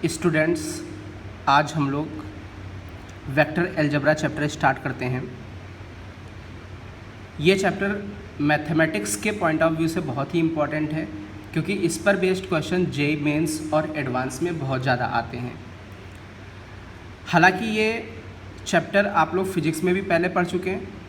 Students, आज हम लोग वेक्टर अलजेब्रा चैप्टर स्टार्ट करते हैं। ये चैप्टर मैथमेटिक्स के पॉइंट ऑफ व्यू से बहुत ही इम्पॉर्टेंट है, क्योंकि इस पर बेस्ड क्वेश्चन जेईई मेंस और एडवांस में बहुत ज़्यादा आते हैं। हालांकि ये चैप्टर आप लोग फिजिक्स में भी पहले पढ़ चुके हैं,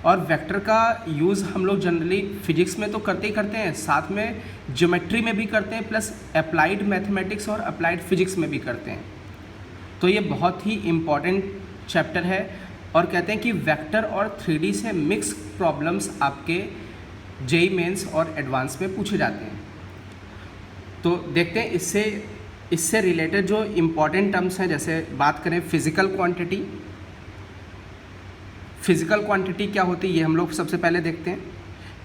और वेक्टर का यूज़ हम लोग जनरली फिजिक्स में तो करते ही करते हैं, साथ में ज्योमेट्री में भी करते हैं, प्लस अप्लाइड मैथमेटिक्स और अप्लाइड फिजिक्स में भी करते हैं। तो ये बहुत ही इम्पॉर्टेंट चैप्टर है, और कहते हैं कि वेक्टर और 3D से मिक्स प्रॉब्लम्स आपके जेईई मेंस और एडवांस में पूछे जाते हैं। तो देखते हैं इससे रिलेटेड जो इम्पॉर्टेंट टर्म्स हैं। जैसे बात करें फिज़िकल क्वांटिटी क्या होती है, ये हम लोग सबसे पहले देखते हैं।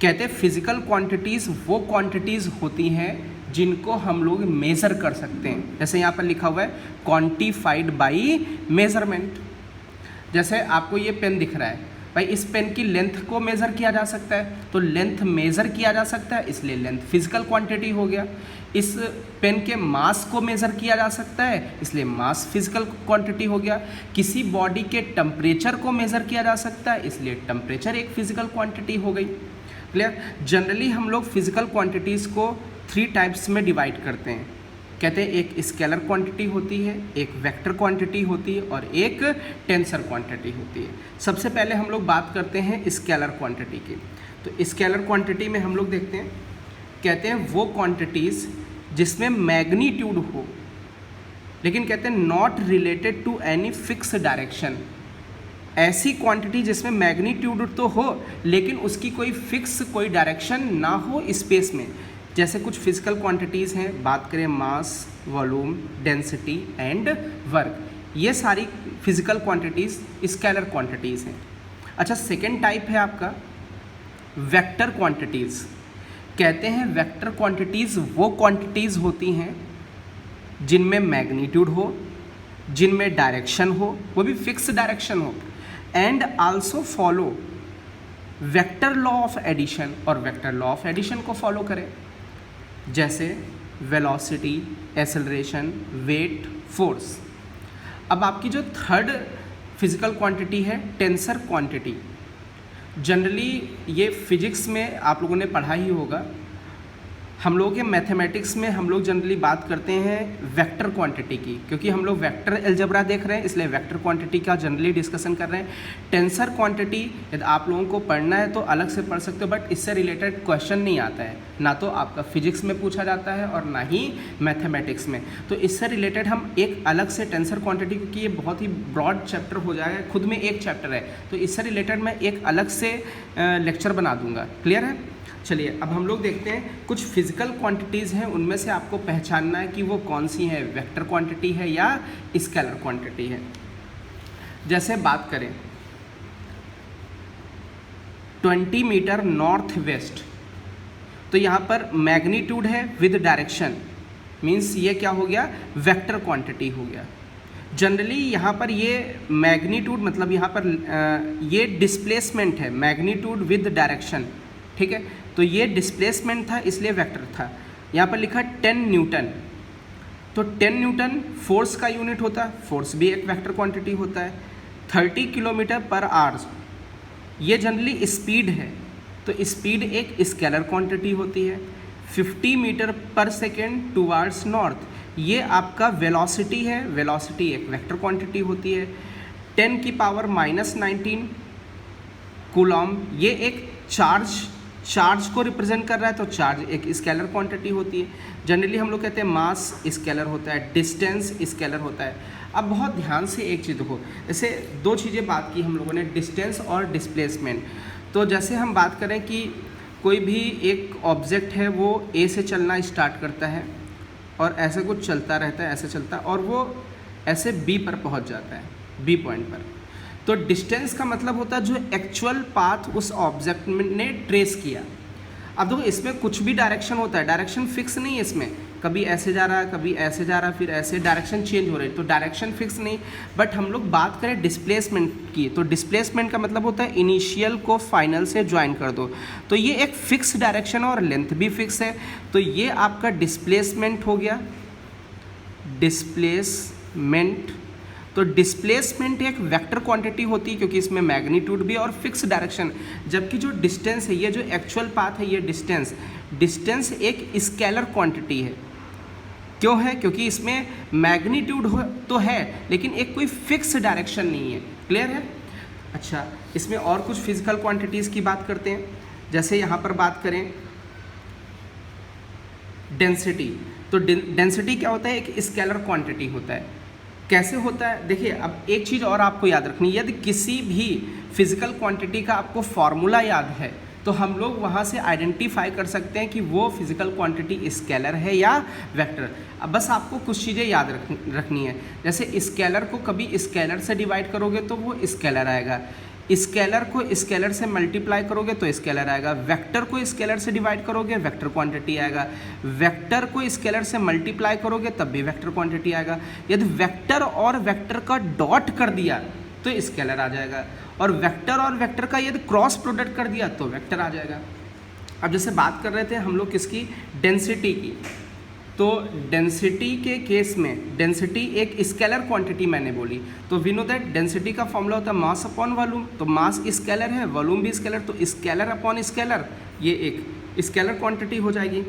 कहते हैं फिज़िकल क्वांटिटीज़ वो क्वांटिटीज़ होती हैं जिनको हम लोग मेज़र कर सकते हैं। जैसे यहाँ पर लिखा हुआ है क्वांटिफाइड बाय मेज़रमेंट। जैसे आपको ये पेन दिख रहा है, भाई इस पेन की लेंथ को मेज़र किया जा सकता है, तो लेंथ मेज़र किया जा सकता है, इसलिए लेंथ फिजिकल क्वांटिटी हो गया। इस पेन के मास को मेज़र किया जा सकता है, इसलिए मास फिजिकल क्वांटिटी हो गया। किसी बॉडी के टेम्परेचर को मेज़र किया जा सकता है, इसलिए टेम्परेचर एक फिजिकल क्वांटिटी हो गई। क्लियर। जनरली हम लोग फिजिकल क्वांटिटीज़ को 3 टाइप्स में डिवाइड करते हैं। कहते हैं एक स्केलर क्वांटिटी होती है, एक वेक्टर क्वांटिटी होती है, और एक टेंसर क्वांटिटी होती है। सबसे पहले हम लोग बात करते हैं स्केलर क्वांटिटी की। तो स्केलर क्वांटिटी में हम लोग देखते हैं, कहते हैं वो क्वांटिटीज़ जिसमें मैग्नीट्यूड हो, लेकिन कहते हैं not related to any fix direction. ऐसी क्वांटिटी जिसमें मैग्नीट्यूड तो हो, लेकिन उसकी कोई डायरेक्शन ना हो स्पेस में। जैसे कुछ फिजिकल क्वांटिटीज़ हैं, बात करें मास, वॉल्यूम, डेंसिटी एंड वर्क, ये सारी फिजिकल क्वांटिटीज़ स्केलर क्वांटिटीज़ हैं। अच्छा, सेकेंड टाइप है आपका वेक्टर क्वांटिटीज़। कहते हैं वेक्टर क्वांटिटीज़ वो क्वांटिटीज़ होती हैं जिनमें मैग्नीट्यूड हो, जिनमें डायरेक्शन हो, वो भी फिक्स डायरेक्शन हो, and also follow vector law of addition, और वेक्टर लॉ ऑफ एडिशन को फॉलो करें। जैसे वेलोसिटी, एक्सेलरेशन, वेट, फोर्स। अब आपकी जो थर्ड फिजिकल क्वांटिटी है टेंसर क्वांटिटी। जनरली ये फिजिक्स में आप लोगों ने पढ़ा ही होगा। हम लोग के मैथमेटिक्स में हम लोग जनरली बात करते हैं वेक्टर क्वांटिटी की, क्योंकि हम लोग वेक्टर अलजेब्रा देख रहे हैं, इसलिए वेक्टर क्वांटिटी का जनरली डिस्कशन कर रहे हैं। टेंसर क्वांटिटी यदि आप लोगों को पढ़ना है तो अलग से पढ़ सकते हो, बट इससे रिलेटेड क्वेश्चन नहीं आता है, ना तो आपका फिजिक्स में पूछा जाता है और ना ही मैथमेटिक्स में। तो इससे रिलेटेड हम एक अलग से टेंसर क्वांटिटी, क्योंकि ये बहुत ही ब्रॉड चैप्टर हो जाएगा, खुद में एक चैप्टर है, तो इससे रिलेटेड मैं एक अलग से लेक्चर बना दूंगा। क्लियर है। चलिए अब हम लोग देखते हैं कुछ फिजिकल क्वांटिटीज़ हैं, उनमें से आपको पहचानना है कि वो कौन सी है, वेक्टर क्वांटिटी है या स्केलर क्वांटिटी है। जैसे बात करें 20 मीटर नॉर्थ वेस्ट, तो यहाँ पर मैग्नीट्यूड है विद डायरेक्शन, मीन्स ये क्या हो गया, वेक्टर क्वांटिटी हो गया। जनरली यहाँ पर ये मैग्नीट्यूड मतलब यहाँ पर ये डिस्प्लेसमेंट है, मैग्नीट्यूड विद डायरेक्शन, ठीक है। तो ये डिस्प्लेसमेंट था, इसलिए वेक्टर था। यहाँ पर लिखा 10 न्यूटन, तो 10 न्यूटन फोर्स का यूनिट होता है, फोर्स भी एक वेक्टर क्वांटिटी होता है। 30 किलोमीटर पर आवर्स, ये जनरली स्पीड है, तो स्पीड एक स्केलर क्वांटिटी होती है। 50 मीटर पर सेकेंड टुवार्ड्स नॉर्थ, ये आपका वेलोसिटी है, वेलोसिटी एक वेक्टर क्वांटिटी होती है। 10 की पावर -19 कूलॉम, ये एक चार्ज को रिप्रेजेंट कर रहा है, तो चार्ज एक स्केलर क्वांटिटी होती है। जनरली हम लोग कहते हैं मास स्केलर होता है, डिस्टेंस स्केलर होता है। अब बहुत ध्यान से एक चीज़ देखो, जैसे 2 चीज़ें बात की हम लोगों ने, डिस्टेंस और डिस्प्लेसमेंट। तो जैसे हम बात करें कि कोई भी एक ऑब्जेक्ट है, वो ए से चलना स्टार्ट करता है और ऐसे कुछ चलता रहता है, ऐसे चलता है, और वो ऐसे बी पर पहुंच जाता है, बी पॉइंट पर। तो डिस्टेंस का मतलब होता है जो एक्चुअल पाथ उस ऑब्जेक्ट ने ट्रेस किया। अब देखो इसमें कुछ भी डायरेक्शन होता है, डायरेक्शन फिक्स नहीं है इसमें, कभी ऐसे जा रहा है, कभी ऐसे जा रहा है, फिर ऐसे डायरेक्शन चेंज हो रही है, तो डायरेक्शन फिक्स नहीं। बट हम लोग बात करें डिस्प्लेसमेंट की, तो डिस्प्लेसमेंट का मतलब होता है इनिशियल को फाइनल से ज्वाइन कर दो, तो ये एक फिक्स डायरेक्शन और लेंथ भी फिक्स है, तो ये आपका डिस्प्लेसमेंट हो गया। डिस्प्लेसमेंट। तो डिस्प्लेसमेंट एक वेक्टर क्वांटिटी होती है क्योंकि इसमें मैग्नीट्यूड भी और फिक्स डायरेक्शन, जबकि जो डिस्टेंस है, ये जो एक्चुअल पाथ है, ये डिस्टेंस एक स्केलर क्वांटिटी है। क्यों है? क्योंकि इसमें मैग्नीट्यूड तो है लेकिन एक कोई फिक्स डायरेक्शन नहीं है। क्लियर है? अच्छा, इसमें और कुछ फिजिकल क्वांटिटीज़ की बात करते हैं। जैसे यहाँ पर बात करें डेंसिटी, तो डेंसिटी क्या होता है? एक स्केलर क्वांटिटी होता है। कैसे होता है? देखिए, अब एक चीज़ और आपको याद रखनी है, यदि किसी भी फिजिकल क्वांटिटी का आपको फॉर्मूला याद है तो हम लोग वहाँ से आइडेंटिफाई कर सकते हैं कि वो फिजिकल क्वांटिटी स्केलर है या वेक्टर। अब बस आपको कुछ चीज़ें याद रखनी है। जैसे स्केलर को कभी स्केलर से डिवाइड करोगे तो वो स्केलर आएगा, स्केलर को स्केलर से मल्टीप्लाई करोगे तो स्केलर आएगा, वेक्टर को स्केलर से डिवाइड करोगे वेक्टर क्वांटिटी आएगा, वेक्टर को स्केलर से मल्टीप्लाई करोगे तब भी वेक्टर क्वांटिटी आएगा। यदि वेक्टर और वेक्टर का डॉट कर दिया तो स्केलर आ जाएगा, और वेक्टर और वेक्टर का यदि क्रॉस प्रोडक्ट कर दिया तो वेक्टर आ जाएगा। अब जैसे बात कर रहे थे हम लोग किसकी? डेंसिटी की। तो डेंसिटी के केस में डेंसिटी एक स्केलर क्वांटिटी मैंने बोली, तो वी नो दैट डेंसिटी का फॉर्मूला होता है मास अपॉन वॉल्यूम। तो मास स्केलर है, वॉल्यूम भी स्केलर, तो स्केलर अपॉन स्केलर ये एक स्केलर क्वांटिटी हो जाएगी।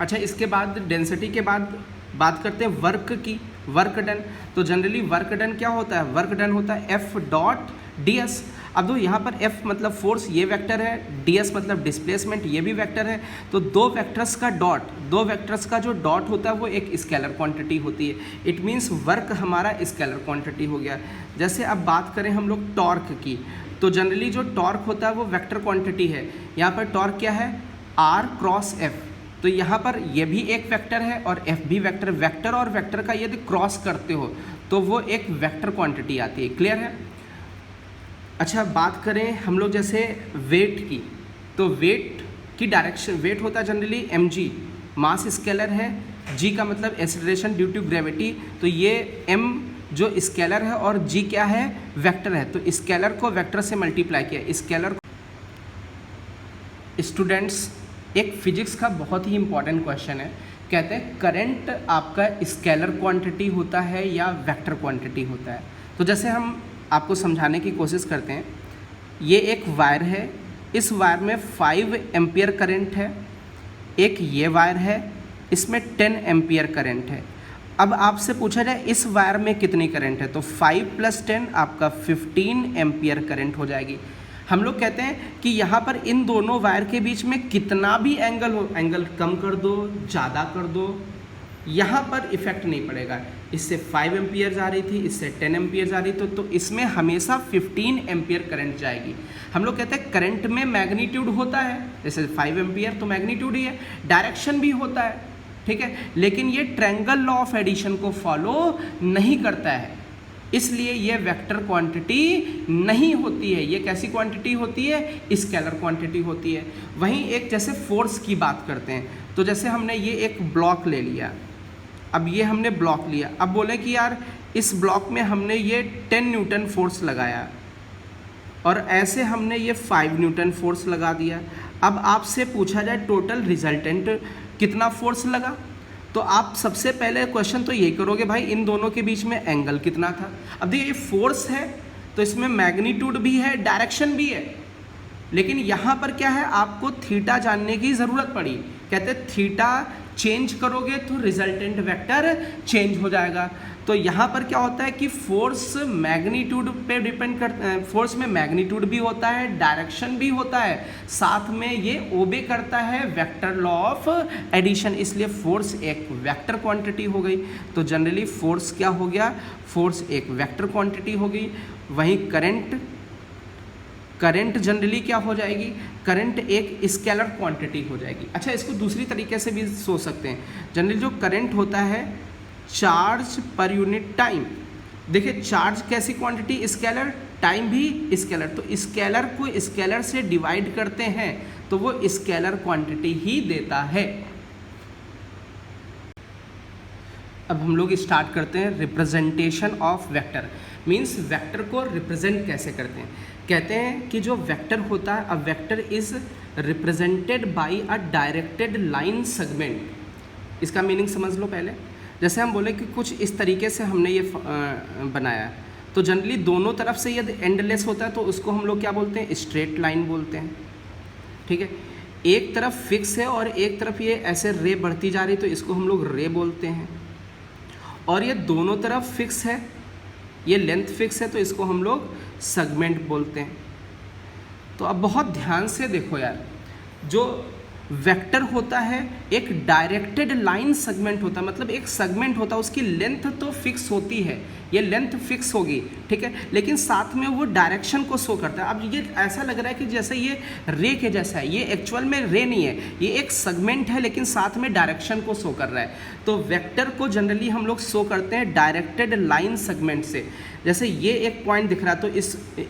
अच्छा, इसके बाद डेंसिटी के बाद बात करते हैं वर्क की, वर्क डन। तो जनरली वर्क डन क्या होता है? वर्क डन होता है एफ डॉट डी एस। अब दो यहाँ पर f मतलब फोर्स, ये वेक्टर है, ds मतलब डिस्प्लेसमेंट, ये भी वेक्टर है। तो दो वेक्टर्स का जो डॉट होता है वो एक स्केलर क्वांटिटी होती है। इट मीन्स वर्क हमारा स्केलर क्वांटिटी हो गया। जैसे अब बात करें हम लोग टॉर्क की, तो जनरली जो टॉर्क होता है वो वेक्टर क्वांटिटी है। यहाँ पर टॉर्क क्या है? r cross f। तो यहाँ पर ये भी एक वेक्टर है और f भी वेक्टर। वेक्टर और वेक्टर का यदि क्रॉस करते हो तो वो एक वेक्टर क्वांटिटी आती है। क्लियर है? अच्छा, बात करें हम लोग जैसे वेट की, तो वेट की डायरेक्शन, वेट होता है जनरली mg, मास स्केलर है, g का मतलब एक्सेलरेशन ड्यू टू ग्रेविटी। तो ये m जो स्केलर है और g क्या है? वेक्टर है। तो स्केलर को वेक्टर से मल्टीप्लाई किया, स्केलर। स्टूडेंट्स, एक फिजिक्स का बहुत ही इंपॉर्टेंट क्वेश्चन है। कहते हैं करंट आपका स्केलर क्वांटिटी होता है या वेक्टर क्वांटिटी होता है? तो जैसे हम आपको समझाने की कोशिश करते हैं। ये एक वायर है, इस वायर में 5 एम्पियर करंट है। एक ये वायर है, इसमें 10 एम्पियर करंट है। अब आपसे पूछा जाए इस वायर में कितनी करंट है, तो 5 + 10 आपका 15 एम्पियर करंट हो जाएगी। हम लोग कहते हैं कि यहाँ पर इन दोनों वायर के बीच में कितना भी एंगल हो, एंगल कम कर दो, ज़्यादा कर दो, यहाँ पर इफेक्ट नहीं पड़ेगा। इससे 5 एम्पियर जा रही थी, इससे 10 एम्पियर जा रही थी, तो इसमें हमेशा 15 एम्पियर करंट जाएगी। हम लोग कहते हैं करंट में मैग्नीट्यूड होता है, जैसे 5 एम्पियर तो मैग्नीट्यूड ही है, डायरेक्शन भी होता है, ठीक है, लेकिन ये ट्रायंगल लॉ ऑफ एडिशन को फॉलो नहीं करता है, इसलिए ये वेक्टर क्वांटिटी नहीं होती है। ये कैसी क्वांटिटी होती है? स्केलर क्वांटिटी होती है। वहीं एक जैसे फोर्स की बात करते हैं, तो जैसे हमने ये एक ब्लॉक ले लिया, अब ये हमने ब्लॉक लिया, अब बोले कि यार इस ब्लॉक में हमने ये 10 न्यूटन फोर्स लगाया और ऐसे हमने ये 5 न्यूटन फोर्स लगा दिया। अब आपसे पूछा जाए टोटल रिजल्टेंट कितना फोर्स लगा, तो आप सबसे पहले क्वेश्चन तो यही करोगे भाई इन दोनों के बीच में एंगल कितना था। अब देखिए ये फोर्स है तो इसमें मैग्नीट्यूड भी है, डायरेक्शन भी है, लेकिन यहाँ पर क्या है, आपको थीटा जानने की ज़रूरत पड़ी। कहते थीटा चेंज करोगे तो रिजल्टेंट वेक्टर चेंज हो जाएगा। तो यहाँ पर क्या होता है कि फोर्स मैग्नीट्यूड पे डिपेंड करता है, फोर्स में मैग्नीट्यूड भी होता है, डायरेक्शन भी होता है, साथ में ये ओबे करता है वेक्टर लॉ ऑफ एडिशन, इसलिए फोर्स एक वेक्टर क्वांटिटी हो गई। तो जनरली फोर्स क्या हो गया? फोर्स एक वेक्टर क्वांटिटी हो गई। वहीं करंट जनरली क्या हो जाएगी? करंट एक स्केलर क्वांटिटी हो जाएगी। अच्छा, इसको दूसरी तरीके से भी सोच सकते हैं। जनरली जो करंट होता है चार्ज पर यूनिट टाइम, देखिए चार्ज कैसी क्वांटिटी? स्केलर, टाइम भी स्केलर, तो स्केलर को स्केलर से डिवाइड करते हैं तो वो स्केलर क्वांटिटी ही देता है। अब हम लोग स्टार्ट करते हैं representation of vector, means vector को रिप्रेजेंट कैसे करते हैं। कहते हैं कि जो वेक्टर होता है, a vector is represented by a directed line segment. इसका मीनिंग समझ लो पहले। जैसे हम बोले कि कुछ इस तरीके से हमने ये बनाया है, तो जनरली दोनों तरफ से यदि एंडलेस होता है तो उसको हम लोग क्या बोलते हैं, स्ट्रेट लाइन बोलते हैं। ठीक है, एक तरफ फिक्स है और एक तरफ ये ऐसे रे बढ़ती जा रही तो इसको हम लोग रे बोलते हैं, और ये दोनों तरफ फिक्स है, ये लेंथ फिक्स है तो इसको हम लोग सेगमेंट बोलते हैं। तो अब बहुत ध्यान से देखो यार, जो वेक्टर होता है एक डायरेक्टेड लाइन सेगमेंट होता है, मतलब एक सेगमेंट होता है, उसकी लेंथ तो फिक्स होती है, ये लेंथ फिक्स होगी, ठीक है, लेकिन साथ में वो डायरेक्शन को शो करता है। अब ये ऐसा लग रहा है कि जैसे ये रे के जैसा है, ये एक्चुअल में रे नहीं है, ये एक सेगमेंट है लेकिन साथ में डायरेक्शन को शो कर रहा है। तो वेक्टर को जनरली हम लोग शो करते हैं डायरेक्टेड लाइन सेगमेंट से। जैसे ये एक पॉइंट दिख रहा है तो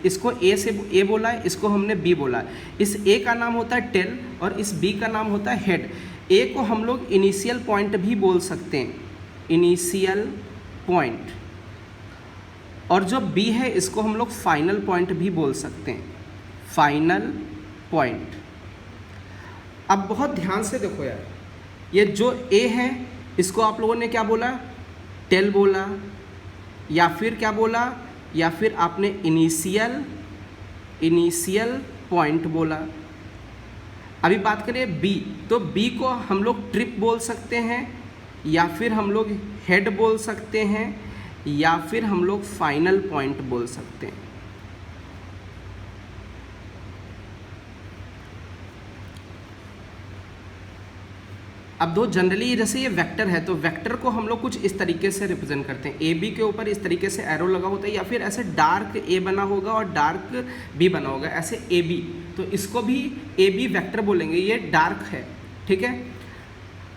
इसको ए से ए बोला है, इसको हमने बी बोला है। इस ए का नाम होता है टेल और इस बी का नाम होता है हेड। ए को हम लोग इनिशियल पॉइंट भी बोल सकते हैं, इनिशियल पॉइंट, और जो बी है इसको हम लोग फाइनल पॉइंट भी बोल सकते हैं, फाइनल पॉइंट। अब बहुत ध्यान से देखो यार, ये जो ए है इसको आप लोगों ने क्या बोला, टेल बोला, या फिर क्या बोला, या फिर आपने इनिशियल पॉइंट बोला। अभी बात करें बी, तो बी को हम लोग ट्रिप बोल सकते हैं, या फिर हम लोग हेड बोल सकते हैं, या फिर हम लोग फाइनल पॉइंट बोल सकते हैं। अब दो जनरली जैसे ये वेक्टर है तो वेक्टर को हम लोग कुछ इस तरीके से रिप्रेजेंट करते हैं, ए बी के ऊपर इस तरीके से एरो लगा होता है, या फिर ऐसे डार्क ए बना होगा और डार्क बी बना होगा, ऐसे ए बी, तो इसको भी ए बी वेक्टर बोलेंगे, ये डार्क है, ठीक है।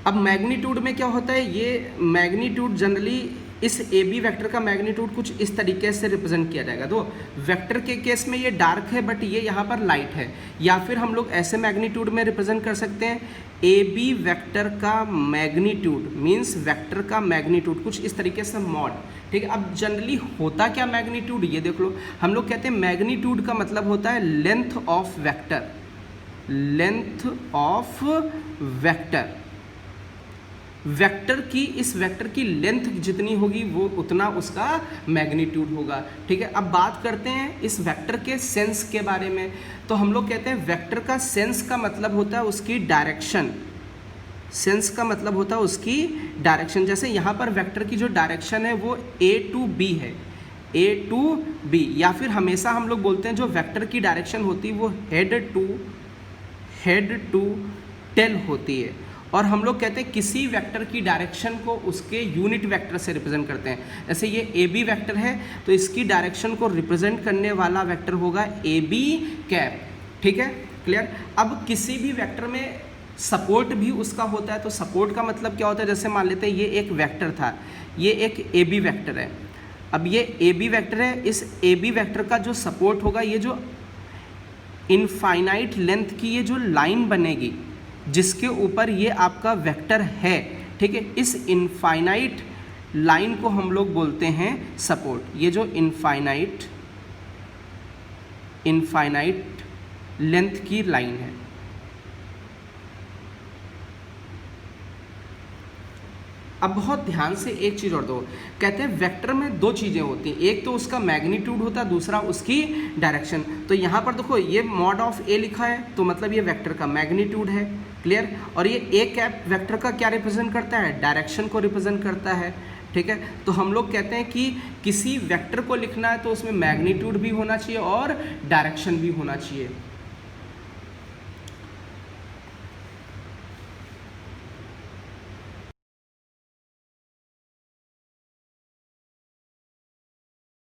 अब मैग्नीट्यूड में क्या होता है, ये मैग्नीट्यूड जनरली इस ए बी वैक्टर का मैग्नीट्यूड कुछ इस तरीके से रिप्रेजेंट किया जाएगा। तो वेक्टर के केस में ये डार्क है बट ये यहाँ पर लाइट है, या फिर हम लोग ऐसे मैग्नीट्यूड में रिप्रेजेंट कर सकते हैं, ए बी वैक्टर का मैग्नीट्यूड मीन्स वेक्टर का मैग्नीट्यूड कुछ इस तरीके से मॉड, ठीक है। अब जनरली होता क्या मैग्नीट्यूड, ये देख लो, हम लोग कहते हैं मैग्नीट्यूड का मतलब होता है length of vector, length of vector, vector की, इस वेक्टर की लेंथ जितनी होगी वो उतना उसका मैग्नीट्यूड होगा, ठीक है। अब बात करते हैं इस वेक्टर के सेंस के बारे में, तो हम लोग कहते हैं वेक्टर का सेंस का मतलब होता है उसकी डायरेक्शन, सेंस का मतलब होता है उसकी डायरेक्शन। जैसे यहाँ पर वेक्टर की जो डायरेक्शन है वो ए टू बी है, ए टू बी, या फिर हमेशा हम लोग बोलते हैं जो वेक्टर की डायरेक्शन होती है वो हेड टू टेल होती है, और हम लोग कहते हैं किसी वेक्टर की डायरेक्शन को उसके यूनिट वेक्टर से रिप्रेजेंट करते हैं। जैसे ये ए बी वैक्टर है तो इसकी डायरेक्शन को रिप्रेजेंट करने वाला वेक्टर होगा ए बी कैप, ठीक है, क्लियर। अब किसी भी वेक्टर में सपोर्ट भी उसका होता है, तो सपोर्ट का मतलब क्या होता है, जैसे मान लेते हैं ये एक वेक्टर था, ये एक ए बी वैक्टर है, अब ये ए बी वैक्टर है, इस ए बी वैक्टर का जो सपोर्ट होगा, ये जो इनफाइनाइट लेंथ की ये जो लाइन बनेगी जिसके ऊपर ये आपका वेक्टर है, ठीक है, इस इनफाइनाइट लाइन को हम लोग बोलते हैं सपोर्ट। ये जो इनफाइनाइट लेंथ की लाइन है। अब बहुत ध्यान से एक चीज़ और दो, कहते हैं वेक्टर में दो चीज़ें होती हैं, एक तो उसका मैग्नीट्यूड होता है, दूसरा उसकी डायरेक्शन। तो यहाँ पर देखो ये मॉड ऑफ ए लिखा है तो मतलब ये वेक्टर का मैग्नीट्यूड है, क्लियर। और ये ए कैप वेक्टर का क्या रिप्रेजेंट करता है, डायरेक्शन को रिप्रेजेंट करता है, ठीक है। तो हम लोग कहते हैं कि किसी वेक्टर को लिखना है तो उसमें मैग्नीट्यूड भी होना चाहिए और डायरेक्शन भी होना चाहिए।